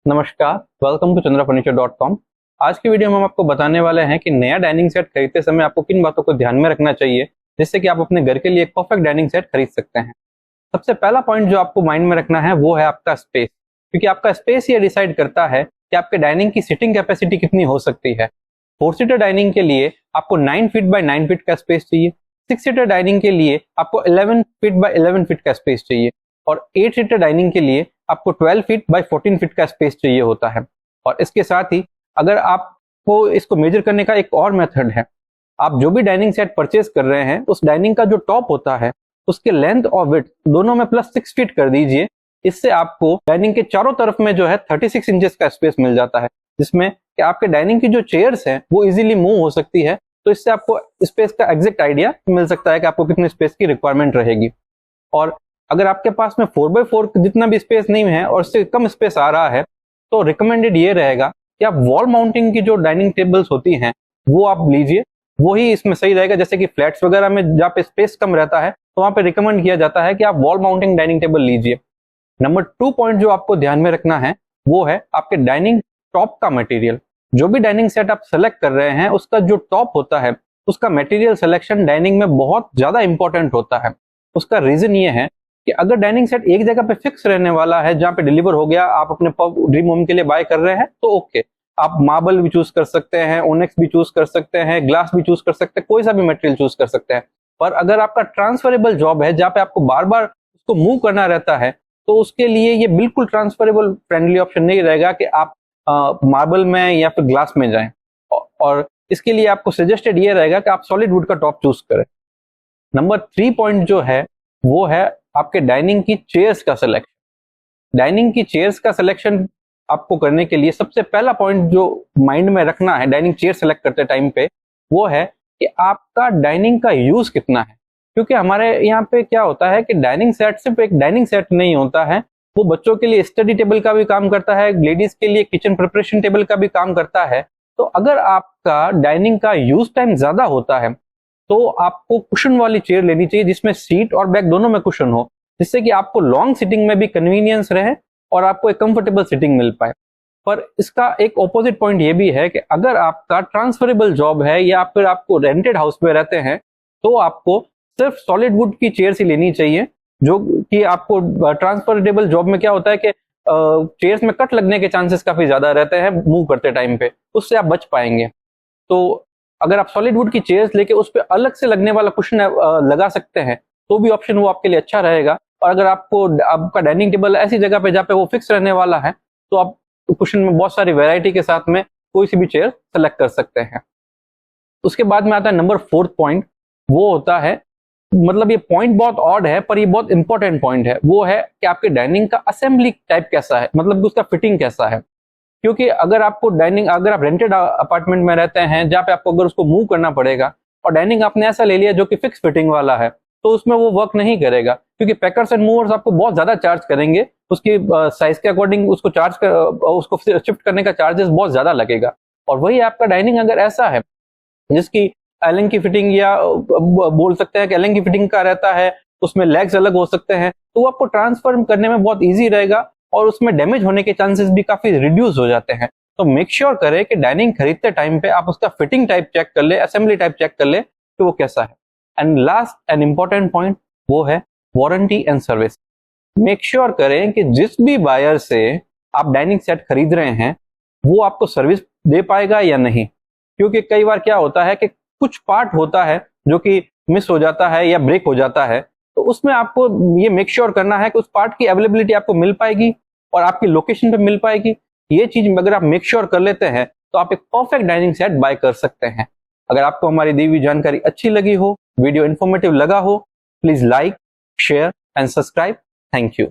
नमस्कार, welcome to chandrafurniture.com। आज की वीडियो में हम आपको बताने वाले हैं कि नया डाइनिंग सेट खरीदते समय आपको किन बातों को ध्यान में रखना चाहिए जिससे कि आप अपने घर के लिए एक परफेक्ट डाइनिंग सेट खरीद सकते हैं। सबसे पहला पॉइंट जो आपको माइंड में रखना है वो है आपका स्पेस, क्योंकि आपका स्पेस ये डिसाइड करता है कि आपके डाइनिंग की सिटिंग कैपेसिटी कितनी हो सकती है। 4 सीटर डाइनिंग के लिए आपको 9 फीट बाय 9 फीट का स्पेस चाहिए। 6 सीटर डाइनिंग के लिए आपको 11 फीट बाय 11 फीट का स्पेस चाहिए और 8 सीटर डाइनिंग के लिए आपको 12 फीट बाय 14 फीट का स्पेस चाहिए होता है। और इसके साथ ही अगर आपको इसको मेजर करने का एक और मेथड है, आप जो भी डाइनिंग सेट परचेज कर रहे हैं उस डाइनिंग का जो टॉप होता है उसके लेंथ और विड्थ दोनों में +6 फीट कर दीजिए। इससे आपको डाइनिंग के चारों तरफ में जो है 36 इंचेस का स्पेस मिल जाता है, जिसमें कि आपके डाइनिंग की जो चेयर्स हैं वो इजीली मूव हो सकती है। तो इससे आपको स्पेस का एग्जैक्ट आइडिया मिल सकता है कि आपको कितने स्पेस की रिक्वायरमेंट रहेगी। और अगर आपके पास में 4x4 जितना भी स्पेस नहीं है और इससे कम स्पेस आ रहा है तो रिकमेंडेड ये रहेगा कि आप वॉल माउंटिंग की जो डाइनिंग टेबल्स होती हैं वो आप लीजिए, वही इसमें सही रहेगा। जैसे कि फ्लैट्स वगैरह में जहाँ पे स्पेस कम रहता है तो वहाँ पे रिकमेंड किया जाता है कि आप वॉल माउंटिंग डाइनिंग टेबल लीजिए। नंबर 2 पॉइंट जो आपको ध्यान में रखना है वो है आपके डाइनिंग टॉप का मटेरियल। जो भी डाइनिंग सेट आप सेलेक्ट कर रहे हैं उसका जो टॉप होता है उसका मटेरियल सिलेक्शन डाइनिंग में बहुत ज्यादा इंपॉर्टेंट होता है। उसका रीजन ये है कि अगर डाइनिंग सेट एक जगह पे फिक्स रहने वाला है जहां पे डिलीवर हो गया, आप अपने ड्रीम होम के लिए बाय कर रहे हैं तो ओके, आप मार्बल भी चूज कर सकते हैं, ओनेक्स भी चूज कर सकते हैं, ग्लास भी चूज कर सकते हैं, कोई सा भी मटेरियल चूज कर सकते हैं। पर अगर आपका ट्रांसफरेबल जॉब है जहाँ पे आपको बार बार उसको मूव करना रहता है तो उसके लिए ये बिल्कुल ट्रांसफरेबल फ्रेंडली ऑप्शन नहीं रहेगा कि आप मार्बल में या फिर ग्लास में जाएं। और इसके लिए आपको सजेस्टेड ये रहेगा कि आप सॉलिड वुड का टॉप चूज करें। नंबर 3 पॉइंट जो है वो है आपके डाइनिंग की चेयर्स का सिलेक्शन। डाइनिंग की चेयर्स का सिलेक्शन आपको करने के लिए सबसे पहला पॉइंट जो माइंड में रखना है डाइनिंग चेयर सेलेक्ट करते टाइम पे वो है कि आपका डाइनिंग का यूज कितना है। क्योंकि हमारे यहाँ पे क्या होता है कि डाइनिंग सेट सिर्फ एक डाइनिंग सेट नहीं होता है, वो बच्चों के लिए स्टडी टेबल का भी काम करता है, लेडीज के लिए किचन प्रिपरेशन टेबल का भी काम करता है। तो अगर आपका डाइनिंग का यूज टाइम ज्यादा होता है तो आपको कुशन वाली चेयर लेनी चाहिए जिसमें सीट और बैक दोनों में कुशन हो, जिससे कि आपको लॉन्ग सिटिंग में भी कन्वीनियंस रहे और आपको एक कंफर्टेबल सिटिंग मिल पाए। पर इसका एक ऑपोजिट पॉइंट ये भी है कि अगर आपका ट्रांसफरेबल जॉब है या फिर आपको रेंटेड हाउस में रहते हैं तो आपको सिर्फ सॉलिड वुड की चेयर ही लेनी चाहिए। जो कि आपको ट्रांसफरेबल जॉब में क्या होता है कि चेयर्स में कट लगने के चांसेस काफी ज्यादा रहते हैं मूव करते टाइम पे, उससे आप बच पाएंगे। तो अगर आप सॉलिड वुड की चेयर्स लेके उस पर अलग से लगने वाला कुशन लगा सकते हैं तो भी ऑप्शन वो आपके लिए अच्छा रहेगा। और अगर आपका डाइनिंग टेबल ऐसी जगह पे जहाँ पे वो फिक्स रहने वाला है तो आप कुशन में बहुत सारी वैरायटी के साथ में कोई सी भी चेयर सेलेक्ट कर सकते हैं। उसके बाद में आता है नंबर 4 पॉइंट, वो होता है, मतलब ये पॉइंट बहुत ऑड है पर ये बहुत इंपॉर्टेंट पॉइंट है, वो है कि आपके डाइनिंग का असेंबली टाइप कैसा है, मतलब उसका फिटिंग कैसा है। क्योंकि अगर आप रेंटेड अपार्टमेंट में रहते हैं जहाँ पे आपको अगर उसको मूव करना पड़ेगा और डाइनिंग आपने ऐसा ले लिया जो कि फिक्स फिटिंग वाला है तो उसमें वो वर्क नहीं करेगा, क्योंकि पैकर्स एंड मूवर्स आपको बहुत ज्यादा चार्ज करेंगे, उसकी साइज के अकॉर्डिंग उसको शिफ्ट करने का चार्जेस बहुत ज्यादा लगेगा। और वही आपका डाइनिंग अगर ऐसा है जिसकी एलन की फिटिंग या बोल सकते हैं कि एलन की फिटिंग का रहता है, उसमें लेग्स अलग हो सकते हैं, तो वो आपको ट्रांसफर करने में बहुत ईजी रहेगा और उसमें डैमेज होने के चांसेस भी काफी रिड्यूस हो जाते हैं। तो मेक श्योर करें कि डाइनिंग खरीदते टाइम पे आप उसका फिटिंग टाइप चेक कर ले, असेंबली टाइप चेक कर ले कि वो कैसा है। And last and important point वो है warranty and service. Make sure करें कि जिस भी बायर से आप डाइनिंग सेट खरीद रहे हैं वो आपको सर्विस दे पाएगा या नहीं। क्योंकि कई बार क्या होता है कि कुछ पार्ट होता है जो कि मिस हो जाता है या ब्रेक हो जाता है, तो उसमें आपको ये मेक श्योर करना है कि उस पार्ट की अवेलेबिलिटी आपको मिल पाएगी और आपकी लोकेशन पे मिल पाएगी। ये चीज अगर आप मेक श्योर कर लेते हैं तो आप एक परफेक्ट डाइनिंग सेट बाय कर सकते हैं। अगर आपको हमारी दी हुई जानकारी अच्छी लगी हो, वीडियो इन्फॉर्मेटिव लगा हो, please like, share and subscribe. Thank you.